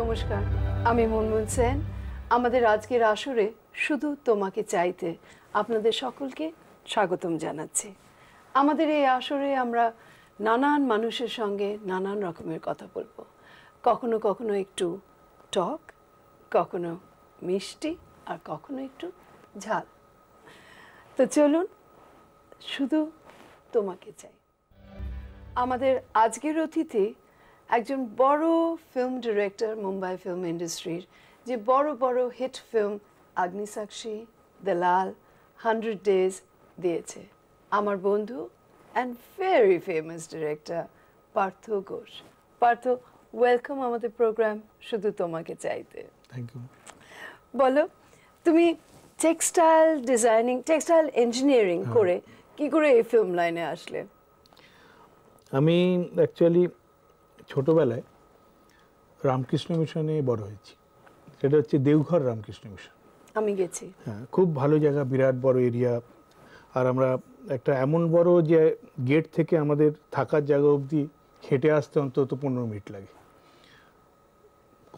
নমস্কার, আমি মুনমুন সেন। আমাদের আজকের আসরে শুধু তোমাকে চাইতে আপনাদের সকলকে স্বাগতম জানাচ্ছি। আমাদের এই আসরে আমরা নানান মানুষের সঙ্গে নানান রকমের কথা বলবো, কখনো কখনো একটু টক, কখনো মিষ্টি, আর কখনো একটু ঝাল। তো চলুন শুধু তোমাকে চাই। আমাদের আজকের অতিথি একজন বড় ফিল্ম ডিরেক্টর, মুম্বাই ফিল্ম ইন্ডাস্ট্রির, যে বড় বড় hit film Agnisakshi, Dalal, 100 days দিয়েছে। আমার বন্ধু and very famous director Partha Ghosh. Partha, welcome আমাদের প্রোগ্রাম শুধু তোমাকে চাইতে। Thank you. বলো, তুমি টেক্সটাইল ডিজাইনিং, টেক্সটাইল ইঞ্জিনিয়ারিং করে কি করে এই ফিল্ম লাইনে আসলে? আমি অ্যাকচুয়ালি ছোটবেলায় রামকৃষ্ণ মিশনে বড় হয়েছি। সেটা হচ্ছে দেওঘর রামকৃষ্ণ মিশন। আমি গেছি। হ্যাঁ, খুব ভালো জায়গা, বিরাট বড় এরিয়া। আর আমরা একটা এমন বড় যে গেট থেকে আমাদের থাকার জায়গা অবধি হেঁটে আসতে অন্তত 15 মিনিট লাগে।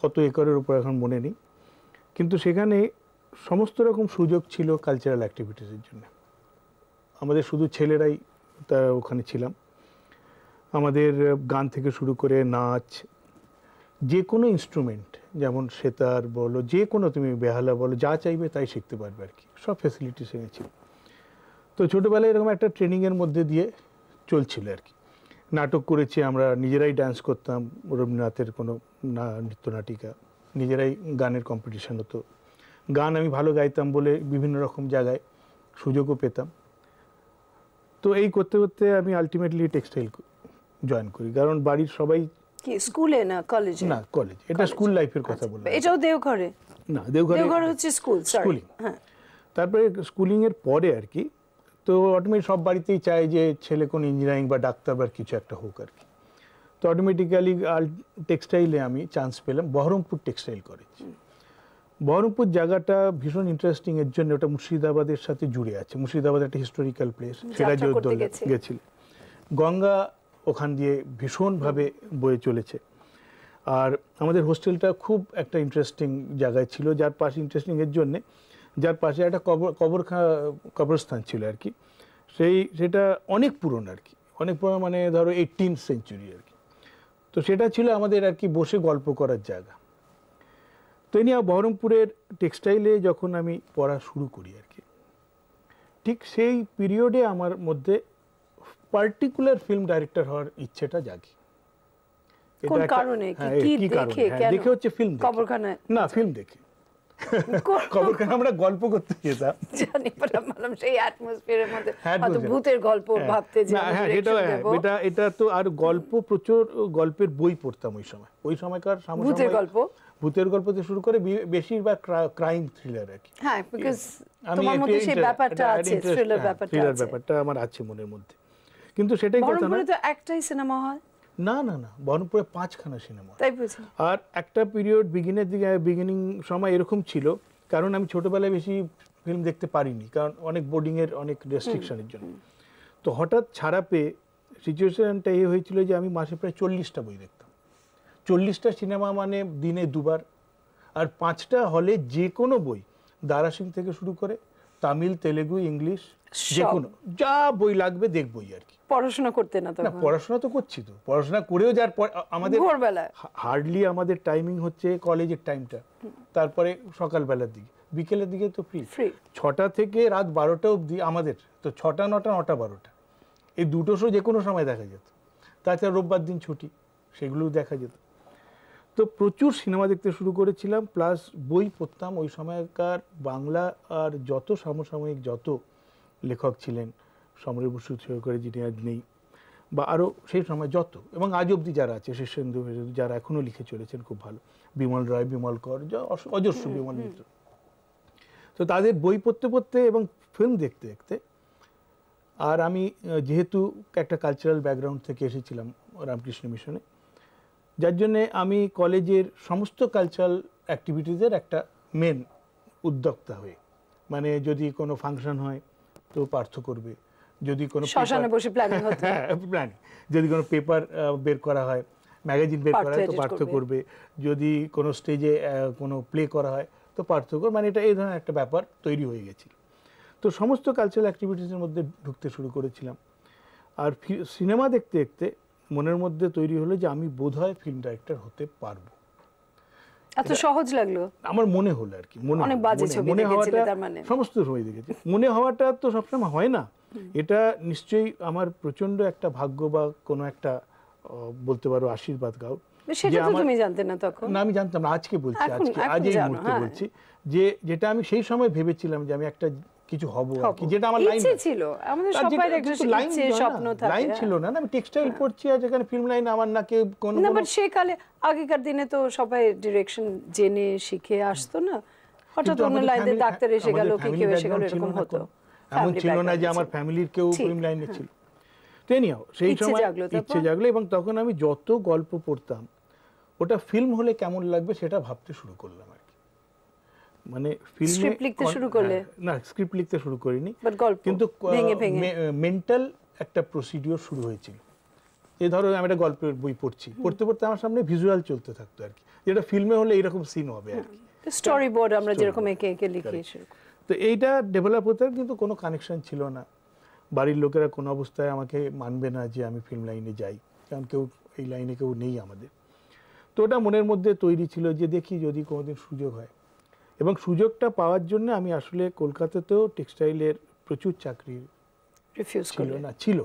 কত একরের উপর এখন মনে নেই, কিন্তু সেখানে সমস্ত রকম সুযোগ ছিল কালচারাল অ্যাক্টিভিটিসের জন্য। আমাদের শুধু ছেলেরাই তারা ওখানে ছিলাম। আমাদের গান থেকে শুরু করে নাচ, যে কোনো ইনস্ট্রুমেন্ট, যেমন সেতার বলো, যে কোনো তুমি বেহালা বলো, যা চাইবে তাই শিখতে পারবে আর কি, সব ফ্যাসিলিটিস এনেছিল। তো ছোটোবেলায় এরকম একটা ট্রেনিংয়ের মধ্যে দিয়ে চলছিল আর কি। নাটক করেছি আমরা, নিজেরাই ডান্স করতাম, রবীন্দ্রনাথের কোনো নৃত্য নাটিকা, নিজেরাই গানের কম্পিটিশান হতো। গান আমি ভালো গাইতাম বলে বিভিন্ন রকম জায়গায় সুযোগও পেতাম। তো এই করতে করতে আমি আলটিমেটলি টেক্সটাইল জয়েন করি, কারণ বাড়ির সবাই। কি স্কুলে না কলেজে? না, কলেজ। এটা স্কুল লাইফের কথা বললাম। এটাও দেওঘরে? না, দেওঘরে হচ্ছে স্কুল, স্কুলিং। হ্যাঁ। তারপরে স্কুলিংয়ের পরে আর কি, তো অটোমেটিক সব বাড়িতেই চায় যে ছেলে কোনো ইঞ্জিনিয়ারিং বা ডাক্তার বা কিছু একটা হোক আর কি। তো অটোমেটিক্যালি টেক্সটাইলে আমি চান্স পেলাম বহরমপুর টেক্সটাইল কলেজ। বহরমপুর জায়গাটা ভীষণ ইন্টারেস্টিং এর জন্য, ওটা মুর্শিদাবাদের সাথে জুড়ে আছে। মুর্শিদাবাদ একটা হিস্টোরিক্যাল প্লেস, সিরাজউদ্দৌলা গেছিল। গঙ্গা ওখান দিয়ে ভীষণভাবে বয়ে চলেছে। আর আমাদের হোস্টেলটা খুব একটা ইন্টারেস্টিং জায়গায় ছিল, যার পাশে ইন্টারেস্টিং এর জন্যে যার পাশে একটা কবরস্থান ছিল আর কি। সেটা অনেক পুরনো আর কি, অনেক পুরনো, মানে ধরো 18th সেঞ্চুরি আর কি। তো সেটা ছিল আমাদের আর কি বসে গল্প করার জায়গা। তো এই নিয়ে বহরমপুরের টেক্সটাইলে যখন আমি পড়া শুরু করি আর কি, ঠিক সেই পিরিয়ডে আমার মধ্যে পার্টিকুলার ফিল্ম ডাইরেক্টর হওয়ার ইচ্ছেটা জাগে। কোন কারণে? কি দেখে? দেখে হচ্ছে ফিল্ম কবরখানা? না, ফিল্ম দেখে। কবরখানা আমরা গল্প করতে যেতাম, জানি, বললাম সেই অ্যাটমসফিয়ারের মধ্যে হয়তো ভূতের গল্প ভাবতে যে। হ্যাঁ, এটা তো। আর গল্প, প্রচুর গল্পের বই পড়তাম ওই সময়কার ভূতের গল্প থেকে শুরু করে বেশিরভাগ ক্রাইম থ্রিলার আর কি। হ্যাঁ, বিকজ তোমার মধ্যে সেই ব্যাপারটা আছে, থ্রিলার ব্যাপারটা আমার আছে মনের মধ্যে। কিন্তু সেটাই কথা না, বহরমপুরে তো একটাই সিনেমা হল। না, বহরমপুরে 5খানা সিনেমা। তাই বুঝি। আর একটা পিরিয়ড বিগিনিং সময় এরকম ছিল, কারণ আমি ছোটবেলায় বেশি ফিল্ম দেখতে পারিনি, কারণ অনেক বোর্ডিংয়ের অনেক রেস্ট্রিকশনের জন্য। তো হঠাৎ ছাড়া পেয়ে সিচুয়েশনটা এই হয়েছিল যে আমি মাসে প্রায় 40টা বই দেখতাম। 40টা সিনেমা মানে দিনে 2বার, আর 5টা হলে যে কোনো বই, দারা সিং থেকে শুরু করে তামিল, তেলেগু, ইংলিশ, যে কোনো যা বই লাগবে দেখবই আর কি। পড়াশোনা করতে না? তখন পড়াশোনা তো করছি, তো পড়াশোনা করেও যার আমাদের ভোরবেলায় হার্ডলি আমাদের টাইমিং হচ্ছে কলেজের টাইমটা, তারপরে সকালবেলার দিকে, বিকেলের দিকে তো ফ্রি। 6টা থেকে রাত 12টা অবধি আমাদের, তো 6টা 9টা 9টা 12টা, এই দুটো শো যে কোনো সময় দেখা যেত। তাছাড়া রোববার দিন ছুটি, সেগুলোও দেখা যেত। তো প্রচুর সিনেমা দেখতে শুরু করেছিলাম, প্লাস বই পড়তাম। ওই সময়কার বাংলা আর যত সমসাময়িক যত লেখক ছিলেন, সমরেশ বসু শুরু করে, যিনি আজ নেই, বা আরও সেই সময় যত, এবং আজ অবধি যারা আছে, শীর্ষেন্দু, যারা এখনও লিখে চলেছেন খুব ভালো, বিমল রায়, বিমল কর, অজস্র, বিমল মিত্র। তো তাদের বই পড়তে পড়তে এবং ফিল্ম দেখতে দেখতে, আর আমি যেহেতু একটা কালচারাল ব্যাকগ্রাউন্ড থেকে এসেছিলাম রামকৃষ্ণ মিশনে, যার জন্যে আমি কলেজের সমস্ত কালচারাল অ্যাক্টিভিটিসের একটা মেন উদ্যোক্তা হয়ে, মানে যদি কোনো ফাংশন হয় তো পার্থ করবে, যদি কোনো শ্মশানে বসে প্ল্যানিং হতো, প্ল্যানিং, যদি কোনো পেপার বের করা হয় ম্যাগাজিন বের করা হয় তো পার্থ করবে, যদি কোনো স্টেজে কোনো প্লে করা হয় তো পার্থ করবে, মানে এটা এই ধরনের একটা ব্যাপার তৈরি হয়ে গেছিল। তো সমস্ত কালচারাল অ্যাক্টিভিটিসের মধ্যে ঢুকতে শুরু করেছিলাম। আর সিনেমা দেখতে দেখতে মনের মধ্যে তৈরি হলো যে আমি বোধহয় ফিল্ম ডাইরেক্টর হতে পারবো। এত সহজ লাগলো আমার মনে হলো আর কি, মনে হওয়াটা সমস্ত সময় দেখেছি, মনে হওয়াটা তো সবসময় হয় না। এটা নিশ্চয়ই আমার প্রচন্ড একটা ভাগ্য বা কোনো একটা বলতে পারো আশীর্বাদ গাও। সেটা তো তুমি জানতে না তখন? না, আমি জানতাম না, আজকে বলছি, আজ এই মুহূর্তে বলছি যে যেটা আমি সেই সময় ভেবেছিলাম যে আমি একটা কিছু হব আর কি, যেটা আমার লাইন ছিল। আমাদের সবার একটা ইচ্ছে স্বপ্ন থাকে। লাইন ছিল না, আমি টেক্সটাইল পড়ছি আর যেখানে ফিল্ম লাইন আমার না কেউ কোনো না, বাট সেই কালে আগেকার দিনে তো সবাই ডিরেকশন জেনে শিখে আসতো না, হঠাৎ অন্য লাইনে ডাক্তার এসে গেল কি কেউ এসে গেল, এরকম হতো। এমন ছিল না যে আমার ফ্যামিলির কেউ ফিল্ম লাইনে ছিল। তো এনিহাও সেই সময় ইচ্ছে জাগলো এবং তখন আমি যত গল্প পড়তাম ওটা ফিল্ম হলে কেমন লাগবে সেটা ভাবতে শুরু করলাম আর কি। মানে ফিল্মে লিখতে শুরু করলে? না, স্ক্রিপ্ট লিখতে শুরু করিনি, কিন্তু মেন্টাল একটা প্রসিডিওর শুরু হয়েছিল। এই ধরো আমি একটা গল্পের বই পড়ছি, পড়তে পড়তে আমার সামনে ভিজুয়াল চলতে থাকতো আর কি, যেটা ফিল্মে হলে এরকম সিন হবে আর কি, স্টোরি বোর্ড আমরা যেরকম একে একে লিখি। তো এইটা ডেভেলপ হতে কিন্তু কোনো কানেকশন ছিল না। বাড়ির লোকেরা কোনো অবস্থায় আমাকে মানবে না যে আমি ফিল্ম লাইনে যাই, কারণ কেউ এই লাইনে কেউ নেই আমাদের। তো ওটা মনের মধ্যে তৈরি ছিল যে দেখি যদি কোনোদিন সুযোগ হয়। এবং সুযোগটা পাওয়ার জন্য আমি আসলে কলকাতাতেও টেক্সটাইলের প্রচুর চাকরি ছিল না, ছিল।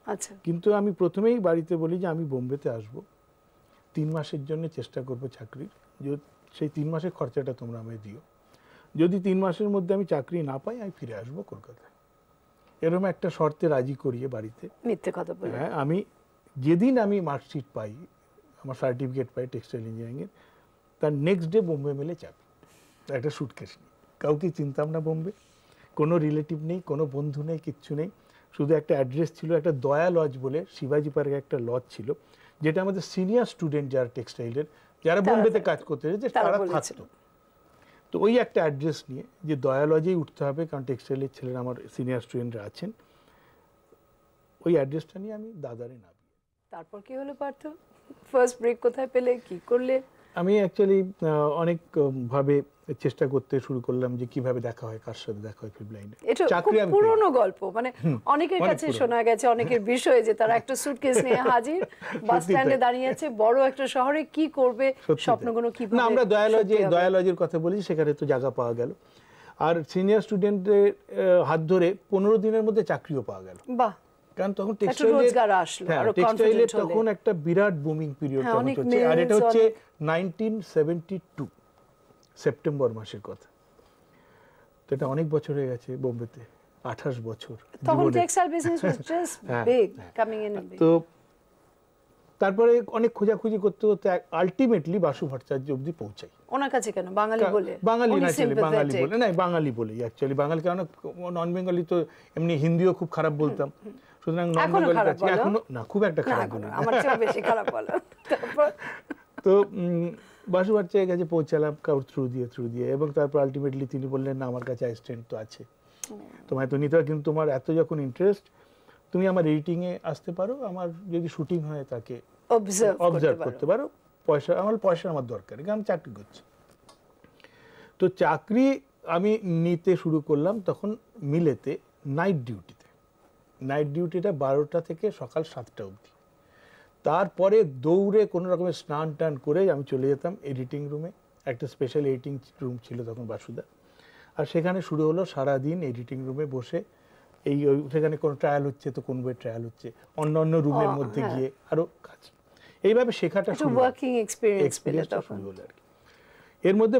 আচ্ছা। কিন্তু আমি প্রথমেই বাড়িতে বলি যে আমি বোম্বেতে আসব, 3 মাসের জন্য চেষ্টা করব চাকরির, সেই 3 মাসের খরচাটা তোমরা আমায় দিও, যদি 3 মাসের মধ্যে আমি চাকরি না পাই আমি ফিরে আসবো কলকাতায়। এরকম একটা শর্তে রাজি করিয়ে বাড়িতে, মিথ্যে কথা বলে, হ্যাঁ, আমি যেদিন আমি মার্কশিট পাই, আমার সার্টিফিকেট পাই টেক্সটাইল ইঞ্জিনিয়ারিংয়ের, তার নেক্সট ডে বোম্বে মেলে চাকরি, একটা সুটকেস নিয়ে। কাউকে চিনতাম না বোম্বে, কোনো রিলেটিভ নেই, কোনো বন্ধু নেই, কিচ্ছু নেই, শুধু একটা অ্যাড্রেস ছিল, একটা দয়া লজ বলে শিবাজি পার্কে একটা লজ ছিল, যেটা আমাদের সিনিয়র স্টুডেন্ট যারা টেক্সটাইলের, যারা বোম্বেতে কাজ করতে যে তারা থাকতো। তো ওই একটা অ্যাড্রেস নিয়ে যে দয়া লজেই উঠতে হবে, কারণ টেক্সটাইলের ছেলেরা আমার সিনিয়র স্টুডেন্টরা আছেন, ওই অ্যাড্রেসটা নিয়ে আমি দাদারে নামি। তারপর কি হলো পার্থ? ফার্স্ট ব্রেক কোথায় পেলে, কি করলে? আমি অ্যাকচুয়ালি অনেক ভাবে চেষ্টা করতে শুরু করলাম যে কিভাবে দেখা হয়, কার সাথে দেখা হয় ফিল্ম লাইনে। এটা খুব পুরনো গল্প, মানে অনেকের কাছে শোনা গেছে, অনেকের বিষয়ে যে তারা একটা সুটকেস নিয়ে হাজির, বাস স্ট্যান্ডে দাঁড়িয়ে আছে, বড় একটা শহরে কি করবে, স্বপ্নগুলো কিভাবে। না, আমরা দয়ালজের কথা বলি, সেখানে তো জায়গা পাওয়া গেল, আর সিনিয়র স্টুডেন্টদের হাত ধরে 15 দিনের মধ্যে চাকরিও পাওয়া গেল। বাহ! কারণ তখন টেক্সটাইলের তখন একটা বিরাট বুমিং পিরিয়ড হচ্ছে, আর এটা হচ্ছে 1972 সেপ্টেম্বর মাসের কথা। তো এটা অনেক বছর হয়ে গেছে বোম্বেতে, 28 বছর। তখন textile business was just big, coming in big. তো তারপরে অনেক খোঁজাখুঁজি করতে করতে আলটিমেটলি বাসু ভট্টাচার্য অবধি পৌঁছাই। ওনার কাছে কেন? বাঙালি বলে? বাঙালি না, বাঙালি বলে না, বাঙালি বলেই অ্যাকচুয়ালি। বাঙালি কারণ নন বেঙ্গলি তো এমনি হিন্দিও খুব খারাপ বলতাম, সুতরাং নন বেঙ্গলি কাছে এখনো না, খুব একটা খারাপ বলি, আমার চেয়ে বেশি খারাপ বলো। তারপর তো বাসু ভট্টাচার্যের কাছে পৌঁছালাম কাউর থ্রু দিয়ে, এবং তারপর আলটিমেটলি তিনি বললেন না, আমার কাছে অ্যাসিস্ট্যান্ট তো আছে, তোমায় তো নিতে হবে, কিন্তু তোমার এত যখন ইন্টারেস্ট, তুমি আমার এডিটিংয়ে আসতে পারো, আমার যদি শুটিং হয় তাকে অবজার্ভ করতে পারো, পয়সা আমার দরকার, আমি চাকরি করছি। তো চাকরি আমি নিতে শুরু করলাম তখন মিলেতে, নাইট ডিউটিটা 12টা থেকে সকাল 7টা অবধি। তারপরে দৌড়ে কোনো রকমের স্নান টান করে আমি চলে যেতাম এডিটিং রুমে, একটা স্পেশাল এডিটিং রুম ছিল তখন বাসুদা, আর সেখানে শুরু হলো সারাদিন এডিটিং রুমে বসে, সেখানে কোনো ট্রায়াল হচ্ছে তো কোন বইয়ের ট্রায়াল হচ্ছে, অন্য রুমের মধ্যে গিয়ে আরো কাজ, এইভাবে শেখাটা শুরু হলো আর কি। এর মধ্যে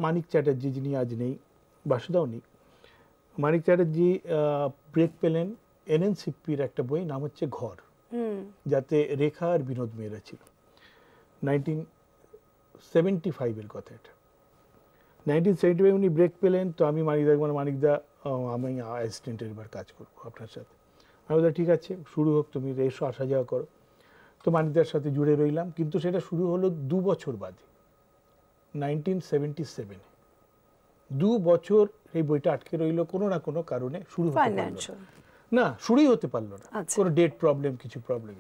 মানিক চ্যাটার্জি, যিনি আজ নেই, বাসুদাও নেই, মানিক চ্যাটার্জি ব্রেক পেলেন এনএনসিপির একটা বই, নাম হচ্ছে ঘর, যাতে রেখা আর বিনোদ মেয়েরা ছিল। 1975-এর কথা এটা। 1975 উনি ব্রেক পেলেন, তো আমি মানিকদা আমি অ্যাসিস্ট্যান্টের এবার কাজ করবো আপনার সাথে। আমি বললাম ঠিক আছে, শুরু হোক, তুমি এসো, আসা যাওয়া করো। তো মানিকদার সাথে জুড়ে রইলাম, কিন্তু সেটা শুরু হলো 2 বছর বাদে, 1977-এ। 2 বছর এই বইটা আটকে রইল কোনো না কোনো কারণে, শুরু শুরুই হতে পারলো না, কোনো ডেট প্রবলেম, কিছু প্রবলেম।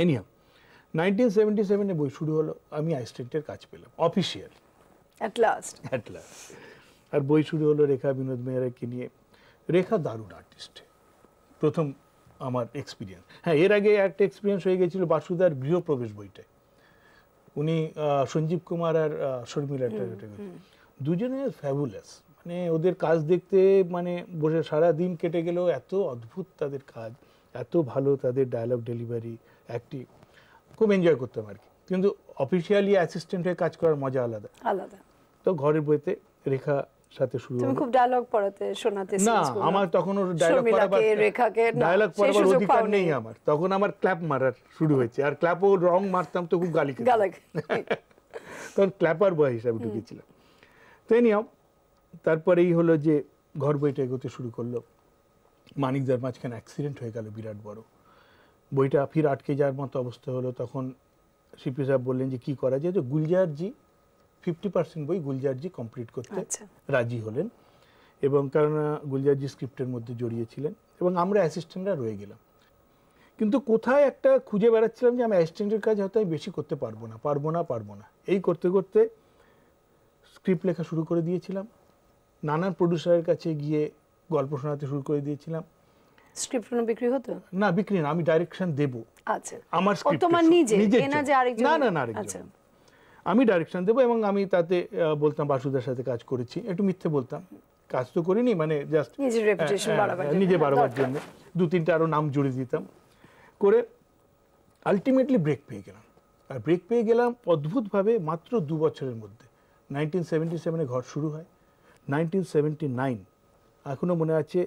এনিহাউ 1977 বই শুরু হলো, আমি অ্যাসিস্ট্যান্টের কাজ পেলাম অফিসিয়াল অ্যাট লাস্ট। আর বই শুরু হলো রেখা বিনোদ মেহরাকে নিয়ে। রেখা দারুণ আর্টিস্ট, প্রথম আমার এক্সপিরিয়েন্স। হ্যাঁ, এর আগে একটা এক্সপিরিয়েন্স হয়ে গেছিল বাসুদার গৃহপ্রবেশ বইটায়। উনি সঞ্জীব কুমার আর শর্মিলাটা দুজনে ফ্যাবুলাস, মানে ওদের কাজ দেখতে মানে বসে সারা দিন কেটে গেলেও এত অদ্ভুত তাদের কাজ, এত ভালো তাদের ডায়ালগ ডেলিভারি, অ্যাক্টিং, খুব এনজয় করতাম আর কি। কিন্তু অফিসিয়ালি অ্যাসিস্ট্যান্ট হয়ে কাজ করার মজা আলাদা আলাদা। তো ঘরের বইতে রেখা সাথে শুরু হলো। তুমি খুব ডায়লগ পড়াতে শোনাতে? না, আমার তখন ওর ডায়লগ পড়াবার অধিকার নেই আমার, তখন আমার ক্ল্যাপ মারার শুরু হয়েছে। আর ক্ল্যাপও রং মারতাম তো খুব গালি খেতাম, তখন ক্ল্যাপার বয় হিসাবে ঢুকেছিলাম। তো নিয়ম তারপরেই হলো যে ঘর বইটা এগোতে শুরু করলো। মানিকদার মাঝখানে অ্যাক্সিডেন্ট হয়ে গেল বিরাট বড়, বইটা ফির আটকে যাওয়ার মতো অবস্থা হলো। তখন সিপি সাহেব বললেন যে কি করা যায়, তো গুলজারজি 50% বই গুলজারজি কমপ্লিট করতে রাজি হলেন, এবং কারণ গুলজারজি স্ক্রিপ্টের মধ্যে জড়িয়েছিলেন এবং আমরা অ্যাসিস্ট্যান্টরা রয়ে গেলাম। কিন্তু কোথায় একটা খুঁজে বেড়াচ্ছিলাম যে আমি অ্যাসিস্ট্যান্টের কাজ হয়তো আমি বেশি করতে পারবো না। এই করতে করতে স্ক্রিপ্ট লেখা শুরু করে দিয়েছিলাম, নানান প্রডিউসারের কাছে গিয়ে গল্প শোনাতে শুরু করে দিয়েছিলাম। স্ক্রিপ্ট কোনো বিক্রি হতো না? বিক্রি না, আমি ডাইরেকশন দেব। আচ্ছা, আমার স্ক্রিপ্ট তোমার নিজে না যে আরেকজন? না, আরেকজন। আমি ডাইরেকশন দেবো এবং আমি তাতে বলতাম বাসুদার সাথে কাজ করেছি, একটু মিথ্যে বলতাম, কাজ তো করিনি, মানে জাস্ট নিজের রেপুটেশন নিজে বাড়াবার জন্য 2-3টা আরো নাম জুড়ে দিতাম করে। আলটিমেটলি ব্রেক পেয়ে গেলাম। আর ব্রেক পেয়ে গেলাম অদ্ভুতভাবে মাত্র 2 বছরের মধ্যে। 1977 ঘর শুরু হয়। 1979 এখনো মনে আছে,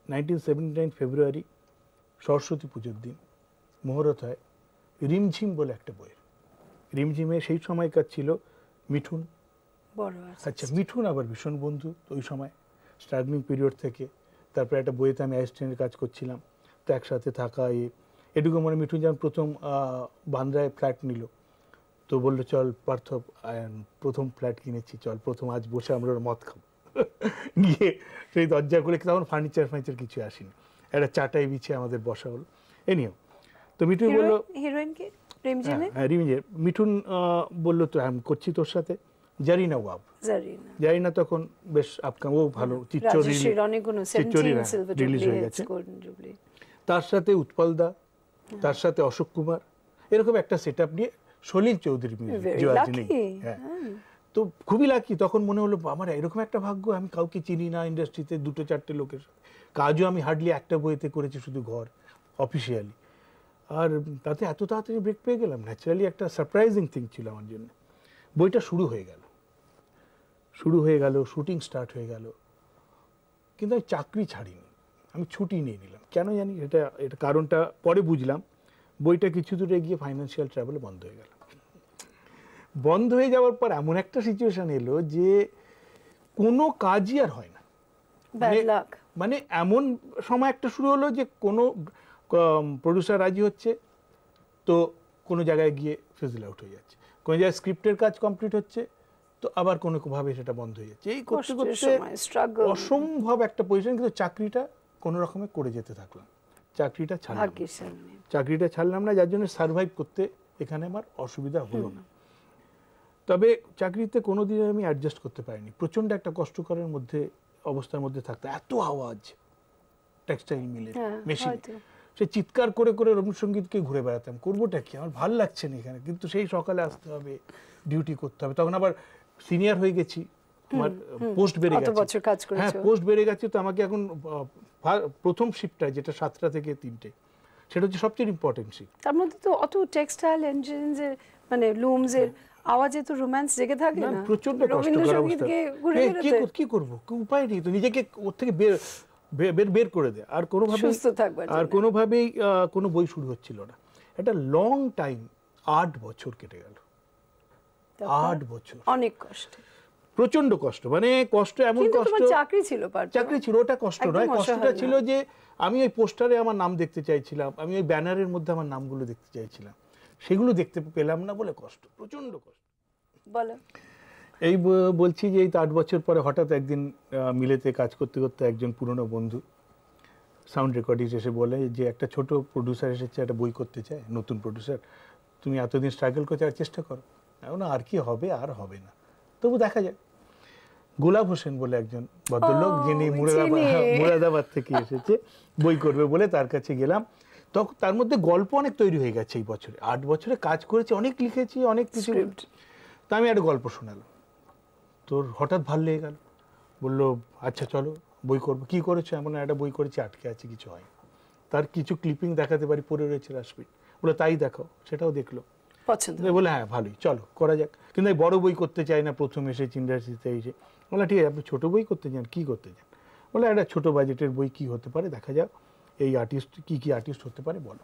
1979 ফেব্রুয়ারি, সরস্বতী পুজোর দিন মুহূর্ত হয় রিমঝিম বলে একটা বই। রিমঝিমে সেই সময়কার ছিল মিঠুন। আচ্ছা, মিঠুন আবার ভীষণ বন্ধু ওই সময়, স্ট্রাগলিং পিরিয়ড থেকে। তারপরে একটা বইতে আমি অ্যাসিস্ট্যান্টের কাজ করছিলাম, তো একসাথে থাকা এটুকু মানে। মিঠুন যখন প্রথম বান্দ্রায় ফ্ল্যাট নিল, তো বললো চল পার্থ, প্রথম ফ্ল্যাট কিনেছি, চল প্রথম আজ বসে আমরা মদ খাবো। গিয়ে সেই দরজা করে, তখন ফার্নিচার কিছু আসেনি, একটা চাটাই বিছিয়ে আমাদের বসা হলো। এ নিয়েও তো মিঠুন বললো, হিরোইনকে মিঠুন বললো তো আমি করছি তোর সাথে। জারিনা ওয়াব, জারিনা তখন বেশ আপকাম, ও ভালো, চিত্চরি রিলিজ হয়ে গেছে। তার সাথে উৎপল দা, তার সাথে অশোক কুমার, এরকম একটা সেট আপ নিয়ে সলিল চৌধুরী মিউজিক। হ্যাঁ, তো খুবই লাকি। তখন মনে হলো আমার এরকম একটা ভাগ্য, আমি কাউকে চিনি না ইন্ডাস্ট্রিতে, 2-4টে লোকের কাজও আমি হার্ডলি একটা বইতে করেছি, শুধু ঘর অফিসিয়ালি। আর তাতে এত তাড়াতাড়ি ব্রেক পেয়ে গেলাম, ন্যাচারালি একটা সারপ্রাইজিং থিং ছিল আমার জন্য। বইটা শুরু হয়ে গেল, শুটিং স্টার্ট হয়ে গেল, কিন্তু আমি চাকরি ছাড়িনি, আমি ছুটি নিয়ে নিলাম। কেন জানি, এটা কারণটা পরে বুঝলাম। বইটা কিছু দূরে গিয়ে ফাইন্যান্সিয়াল ট্রাভেলে বন্ধ হয়ে গেল। বন্ধ হয়ে যাওয়ার পর এমন একটা সিচুয়েশন এলো যে কোনো কাজই আর হয় না। মানে এমন সময় একটা শুরু হলো যে কোনো প্রডিউসার রাজি হচ্ছে, তো কোনো জায়গায় গিয়ে ফিজল আউট হয়ে যাচ্ছে, কোনো জায়গায় স্ক্রিপ্টের কাজ কমপ্লিট হচ্ছে, তো আবার কোনোভাবে সেটা বন্ধ হয়ে যাচ্ছে। এই করতে করতে অসম্ভব একটা পজিশন। কিন্তু চাকরিটা কোনো রকমে করে যেতে থাকলাম। চাকরিটা ছাড়লাম না, যার জন্য সার্ভাইভ করতে এখানে আমার অসুবিধা হলো না। তবে চাকরিতে কোনোদিন আমি অ্যাডজাস্ট করতে পারিনি। প্রচণ্ড একটা কষ্টকরের অবস্থার মধ্যে থাকতো, এত আওয়াজ টেক্সটাইল মিলে, মেশিন, সে চিৎকার করে করে রবীন্দ্রসঙ্গীতকে ঘুরে বেড়াতাম। করবোটা কি, আমার ভাল লাগছে না এখানে, কিন্তু সেই সকালে আসতে হবে, ডিউটি করতে হবে। তখন আবার সিনিয়র হয়ে গেছি, আমার পোস্ট বেড়ে গেছে। হ্যাঁ, পোস্ট বেড়ে গেছে, তো আমাকে এখন প্রথম শিফটটা, যেটা 7টা থেকে 3টে, সেটা হচ্ছে সবচেয়ে ইম্পর্টেন্ট শিফট। তার মধ্যে তো অত টেক্সটাইল ইঞ্জিনিয়ারিং মানে লুমসের আওয়াজে তো রোম্যান্স জেগে থাকে না, প্রচন্ড কষ্টকর অবস্থা। কি করবো, উপায় নেই, তো নিজেকে ওর থেকে বের করে দেয়। আর কোনোভাবেই কোনো বই শুরু হচ্ছিল না। একটা লং টাইম, 8 বছর কেটে গেল। 8 বছর, অনেক কষ্ট, প্রচন্ড কষ্ট। মানে কষ্ট, এমন কষ্ট। চাকরি ছিল, ওটা কষ্ট নয়। কষ্টটা ছিল যে আমি ওই পোস্টারে আমার নাম দেখতে চাইছিলাম, আমি ওই ব্যানারের মধ্যে আমার নামগুলো দেখতে চাইছিলাম, সেগুলো দেখতে পেলাম না বলে কষ্ট, প্রচন্ড কষ্ট। এই বলছি যে এই 8 বছর পরে হঠাৎ একদিন মিলেতে কাজ করতে করতে একজন পুরনো বন্ধু সাউন্ড রেকর্ডিস্ট এসে বলে যে একটা ছোট প্রডিউসার এসেছে, একটা বই করতে চায়, নতুন প্রডিউসার, তুমি এতদিন স্ট্রাগল করতে আর চেষ্টা করো। এখন আর কি হবে, আর হবে না, তবু দেখা যায়। গোলাপ হোসেন বলে একজন ভদ্রলোক, যিনি মুরাদাবাদ থেকে এসেছে বই করবে বলে, তার কাছে গেলাম। তখন তার মধ্যে গল্প অনেক তৈরি হয়ে গেছে এই বছরে, 8 বছরে কাজ করেছি, অনেক লিখেছি, অনেক কিছু। তা আমি একটা গল্প শোনালাম, তোর হঠাৎ ভালো লেগে গেল, বললো আচ্ছা চলো বই করবো। কি করেছো? এমন একটা বই করেছি, আটকে আছে, কিছু হয়। তার কিছু ক্লিপিং দেখাতে পারি, পড়ে রয়েছে রাশমিন, বলে তাই দেখাও। সেটাও দেখলো, পছন্দ, বলে হ্যাঁ ভালোই, চলো করা যাক। কিন্তু এই বড় বই করতে চাই না, প্রথম এসে ইন্ডাস্ট্রিতে এসে। বলে ঠিক আছে, আপনি ছোটো বই করতে চান, কী করতে চান? বলে একটা ছোটো বাজেটের বই কী হতে পারে দেখা যাক, এই আর্টিস্ট কী আর্টিস্ট হতে পারে বলো।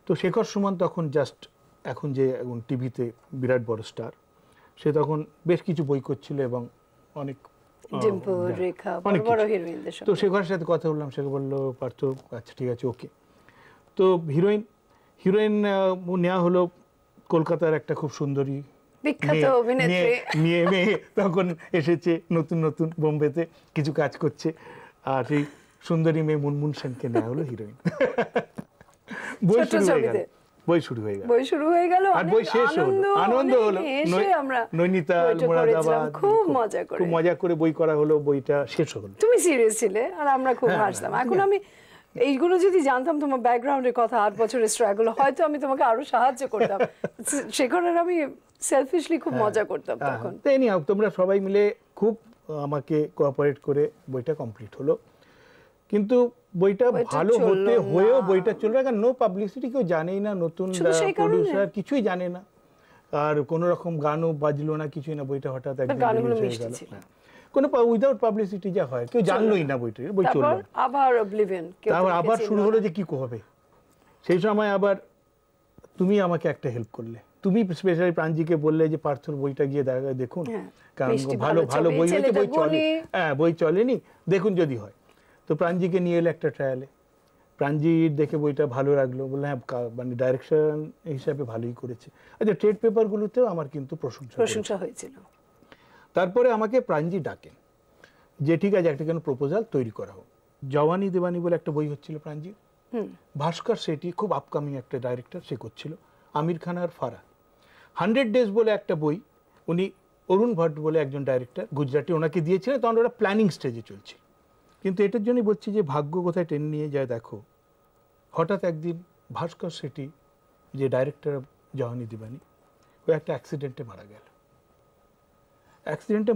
তো শেখর সুমন তখন জাস্ট, এখন যে টিভিতে বিরাট বড় স্টার, সে তখন বেশ কিছু বই করছিল এবং অনেক তো শেখরের সাথে কথা বললাম। সে বললো পার্থ আচ্ছা ঠিক আছে ওকে। তো হিরোইন নেওয়া হলো কলকাতার একটা খুব সুন্দরী মেয়ে, তখন এসেছে নতুন নতুন বোম্বেতে কিছু কাজ করছে, আর সেই সুন্দরী মেয়ে মুনমুন সেনকে নেওয়া হলো হিরোইন। বই শুরু হয়ে গেল আর বই শেষ হলো, আনন্দ হলো। নৈনিতাল, মুরাদাবাদ, খুব মজা করে বই করা হলো, বইটা শেষ হলো। তুমি সিরিয়াস ছিলে আর আমরা খুব হাসতাম। এখন আমি এইগুলো যদি জানতাম তোমার ব্যাকগ্রাউন্ডের কথা, 8 বছরের স্ট্রাগল, হয়তো আমি তোমাকে আরো সাহায্য করতাম। সেখানে আমি সেলফিশলি খুব মজা করতাম তখন। তাই নিয়ে তোমরা সবাই মিলে খুব আমাকে কোঅপারেট করে বইটা কমপ্লিট হলো। কিন্তু বইটা ভালো হতে হয়েও বইটা চলবে, কারণ নো পাবলিসিটি, কেউ জানেই না, নতুন প্রডিউসার কিছুই জানে না, আর কোনো রকম গানও বাজলো না, কিছুই না। বইটা হঠাৎ একদিন হয়ে গেল, কোনো উইদাউট পাবলিসিটি যা হয়, কেউ জানলোই না বইটা, বই চললো। আবার শুরু হলো যে কি হবে। সেই সময় আবার তুমি আমাকে একটা হেল্প করলে, তুমি স্পেশালি প্রাঞ্জিকে বললে যে পার্থর বইটা গিয়ে দেখুন, কারণ ভালো ভালো বই হয়েছে, বই চলে, হ্যাঁ বই চলেনি, দেখুন যদি হয়। তো প্রাঞ্জিকে নিয়ে এলে একটা ট্রায়ালে, প্রাঞ্জির দেখে বইটা ভালো লাগলো, বললো হ্যাঁ মানে ডাইরেকশন হিসাবে ভালোই করেছে। আচ্ছা, ট্রেড পেপারগুলোতেও আমার কিন্তু প্রশংসা হয়েছিল। তারপরে আমাকে প্রাঞ্জি ডাকেন যে ঠিক আছে একটা কেন প্রপোজাল তৈরি করা হোক। জওয়ানি দেওয়ানি বলে একটা বই হচ্ছিল প্রাঞ্জির, ভাস্কর সেটি খুব আপকামিং একটা ডাইরেক্টর, সে করছিল। আমির খান আর ফারা। 100 ডেজ বলে একটা বই, উনি অরুণ ভট্ট বলে একজন ডাইরেক্টর গুজরাটি, ওনাকে দিয়েছিলেন, তখন ওরা প্ল্যানিং স্টেজে চলছে। কিন্তু এটার জন্যই বলছি যে ভাগ্য কোথায় টেনে নিয়ে যায় দেখো। হঠাৎ একদিন ভাস্কর সেটি, যে ডাইরেক্টর জওয়ানি দেওয়ানি, ও একটা অ্যাক্সিডেন্টে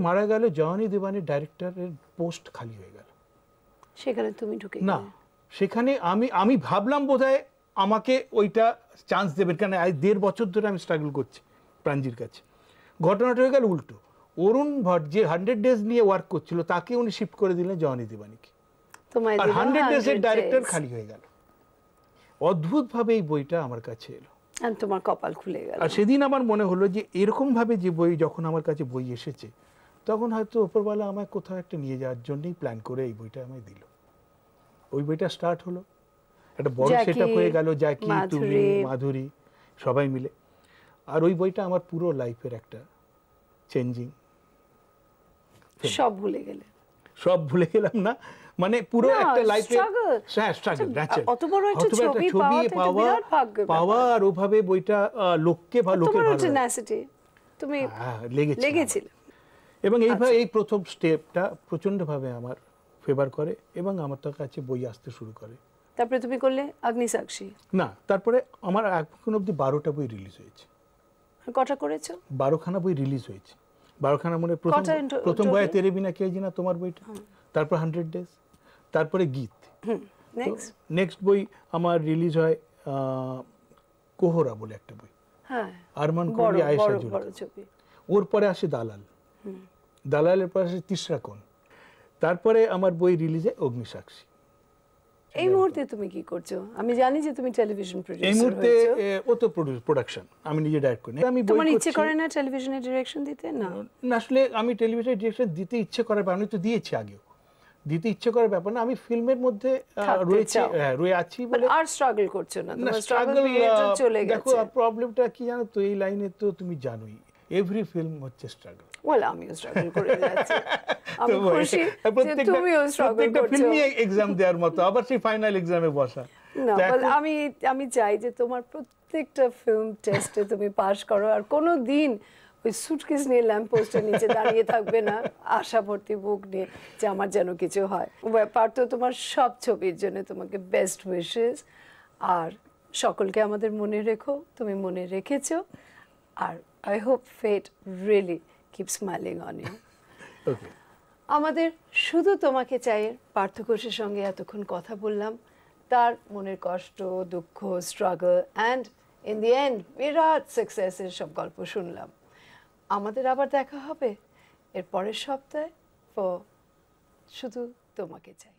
মারা গেল। জওয়ানি দেওয়ানির ডাইরেক্টরের পোস্ট খালি হয়ে গেল। সেখানে তুমি ঢুকে না, সেখানে আমি ভাবলাম বোধহয় আমাকে ওইটা চান্স দেবেন, কারণ 1.5 বছর ধরে আমি স্ট্রাগল করছি প্রাঞ্জির কাছে। ঘটনাটা হয়ে গেল উল্টো। অরুণ ভট্ট যে 100 ডেজ নিয়ে ওয়ার্ক করছিল, তাকে উনি শিফট করে দিলেন জওয়ানি দেওয়ানিকে, আর 100 ডেজের ডাইরেক্টর খালি হয়ে গেল। অদ্ভুতভাবে এই বইটা আমার কাছে এলো, আর তোমার কপাল খুলে গেল। আর সেদিন আমার মনে হলো যে এরকম ভাবে যে বই যখন আমার কাছে বই এসেছে, তখন হয়তো উপরওয়ালা আমায় কোথাও একটা নিয়ে যাওয়ার জন্যই প্ল্যান করে এই বইটা আমায় দিল। ওই বইটা স্টার্ট হলো, একটা বড় সেটআপ হয়ে গেল, জ্যাকি, তুমি, মাধুরী সবাই মিলে। আর ওই বইটা আমার পুরো লাইফের একটা চেঞ্জিং। সব ভুলে গেলাম না, মানে পুরো একটা লাইফে স্ট্রাগল, অত বড় একটা ছবি পাওয়া, আর ওভাবে বইটা লোককে ভালো তুমি লেগেছিল। এবং এই প্রথম স্টেপটা প্রচন্ডভাবে আমার ফেভার করে এবং আমার কাছে বই আসতে শুরু করে। তারপরে তুমি করলে অগ্নিসাক্ষী। না, তারপরে আমার এখন অবধি 12টা বই রিলিজ হয়েছে। কটা করেছো? 12খানা বই রিলিজ হয়েছে। 12খানা মানে প্রথম বইয়ে তেরে বিনা কে জিনা তোমার বইটা, তারপর 100 ডেজ, তারপরে গীত। নেক্সট বই আমার রিলিজ হয় কোহরা বলে একটা বই, আরমান কোহলি, আয়েশা জুলকা। ওর পরে আসে দালাল, দালালের পরে আসে তিসরা কোণ, তারপরে আমার বই রিলিজ হয় অগ্নিসাক্ষী। এই মুহূর্তে তুমি কি করছো? আমি জানি যে তুমি টেলিভিশন প্রোডিউসার হয়েছো। এই মুহূর্তে ও তো প্রোডাকশন, আমি নিজে ডাইরেক্ট করি। আমি তোমার ইচ্ছে করে না টেলিভিশনে ডিরেকশন দিতে? না, আসলে আমি টেলিভিশনে ডিরেকশন দিতে ইচ্ছে করার ব্যাপার, আমি তো দিয়েছি আগেও, দিতে ইচ্ছে করার ব্যাপার না। আমি ফিল্মের মধ্যে রয়ে আছি বলে আর স্ট্রাগল করছো না। তোমার স্ট্রাগল চলে গেছে। দেখো প্রবলেমটা কি জানো তো, এই লাইনে তো তুমি জানোই এভরি ফিল্ম হচ্ছে স্ট্রাগল। ওয়েল, আমিও স্ট্রাগল করে যাচ্ছি। আমি খুশি যে তুমিও স্ট্রাগল করছো। ফিল্মে এক্সাম দেওয়ার মতো, আবার সেই ফাইনাল এক্সামে বসা। না, আমি চাই যে তোমার প্রত্যেকটা ফিল্ম টেস্টে তুমি পাশ করো, আর কোনো দিন ওই সুটকেস নিয়ে ল্যাম্প পোস্টের নিচে দাঁড়িয়ে থাকবে না আশা ভর্তি বুক নিয়ে যে আমার যেন কিছু হয়। ব্যাপার তো তোমার সব ছবির জন্য তোমাকে বেস্ট উইশেস, আর সকলকে আমাদের মনে রেখো, তুমি মনে রেখেছো, আর I hope fate really keep smiling on you. Okay, আমাদের শুধু তোমাকে চাই পার্থ ঘোষের সঙ্গে এতক্ষণ কথা বললাম, তার মনের কষ্ট, দুঃখ, struggle and in the end বিরাট সাকসেসের সব গল্প শুনলাম। আমাদের আবার দেখা হবে এর পরের সপ্তাহে ফর শুধু তোমাকে চাই।